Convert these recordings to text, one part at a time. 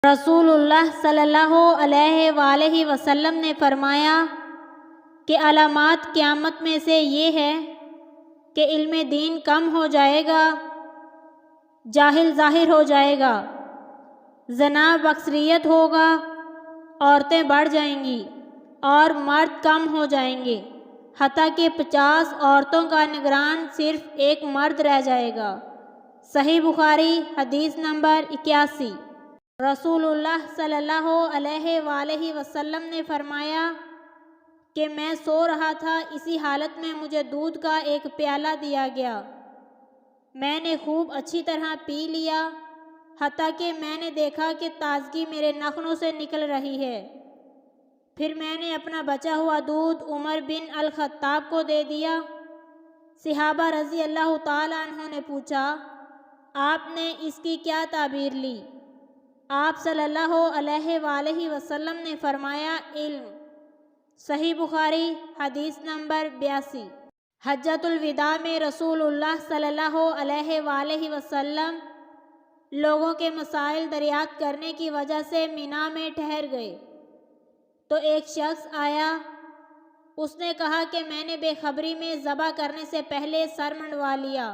رسول اللہ صلی اللہ علیہ وآلہ وسلم نے فرمایا کہ علامات قیامت میں سے یہ ہے کہ علم دین کم ہو جائے گا، جاہل ظاہر ہو جائے گا، زنا بکثریت ہوگا، عورتیں بڑھ جائیں گی اور مرد کم ہو جائیں گے، حتیٰ کہ 50 عورتوں کا نگران صرف ایک مرد رہ جائے گا۔ صحیح بخاری حدیث نمبر 81۔ رسول اللہ صلی اللہ علیہ وآلہ وسلم نے فرمایا کہ میں سو رہا تھا، اسی حالت میں مجھے دودھ کا ایک پیالہ دیا گیا، میں نے خوب اچھی طرح پی لیا، حتیٰ کہ میں نے دیکھا کہ تازگی میرے نخنوں سے نکل رہی ہے۔ پھر میں نے اپنا بچا ہوا دودھ عمر بن الخطاب کو دے دیا۔ صحابہ رضی اللہ تعالیٰ عنہ نے پوچھا، آپ نے اس کی کیا تعبیر لی؟ آپ صلی اللہ علیہ وآلہ وسلم نے فرمایا، علم۔ صحیح بخاری حدیث نمبر 82۔ حجۃ الوداع میں رسول اللہ صلی اللہ علیہ وآلہ وسلم لوگوں کے مسائل دریافت کرنے کی وجہ سے مینا میں ٹھہر گئے تو ایک شخص آیا، اس نے کہا کہ میں نے بے خبری میں ذبح کرنے سے پہلے سر منڈوا لیا۔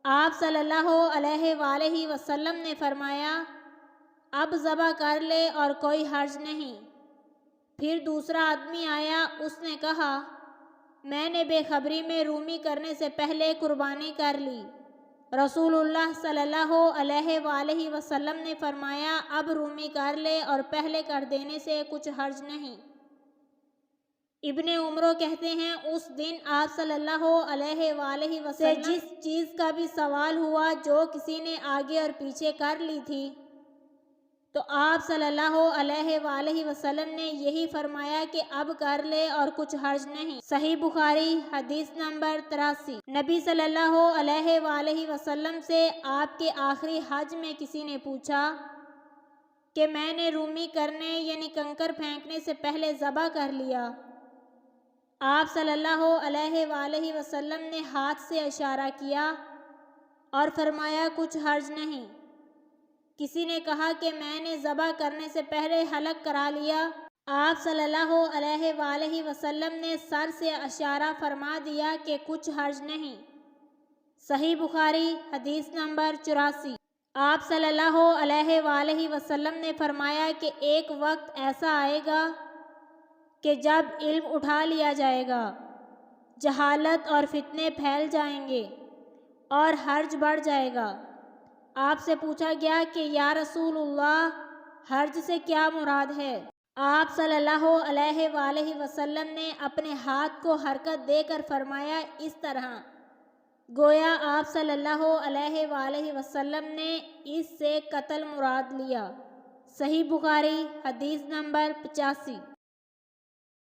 آپ صلی اللہ علیہ وآلہ وسلم نے فرمایا، اب ذبح کر لے اور کوئی حرج نہیں۔ پھر دوسرا آدمی آیا، اس نے کہا، میں نے بے خبری میں رومی کرنے سے پہلے قربانی کر لی۔ رسول اللہ صلی اللہ علیہ وآلہ وسلم نے فرمایا، اب رومی کر لے اور پہلے کر دینے سے کچھ حرج نہیں۔ ابن عمرو کہتے ہیں، اس دن آپ صلی اللہ علیہ وآلہ وسلم سے جس چیز کا بھی سوال ہوا جو کسی نے آگے اور پیچھے کر لی تھی، تو آپ صلی اللہ علیہ وآلہ وسلم نے یہی فرمایا کہ اب کر لے اور کچھ حرج نہیں۔ صحیح بخاری حدیث نمبر 83۔ نبی صلی اللہ علیہ وآلہ وسلم سے آپ کے آخری حج میں کسی نے پوچھا کہ میں نے رومی کرنے یعنی کنکر پھینکنے سے پہلے ذبح کر لیا۔ آپ صلی اللہ علیہ وآلہ وسلم نے ہاتھ سے اشارہ کیا اور فرمایا، کچھ حرج نہیں۔ کسی نے کہا کہ میں نے ذبح کرنے سے پہلے حلق کرا لیا۔ آپ صلی اللہ علیہ وآلہ وسلم نے سر سے اشارہ فرما دیا کہ کچھ حرج نہیں۔ صحیح بخاری حدیث نمبر 84۔ آپ صلی اللہ علیہ وآلہ وسلم نے فرمایا کہ ایک وقت ایسا آئے گا کہ جب علم اٹھا لیا جائے گا، جہالت اور فتنے پھیل جائیں گے اور حرج بڑھ جائے گا۔ آپ سے پوچھا گیا کہ یا رسول اللہ، حرج سے کیا مراد ہے؟ آپ صلی اللہ علیہ وآلہ وسلم نے اپنے ہاتھ کو حرکت دے کر فرمایا، اس طرح، گویا آپ صلی اللہ علیہ وآلہ وسلم نے اس سے قتل مراد لیا۔ صحیح بخاری حدیث نمبر 85۔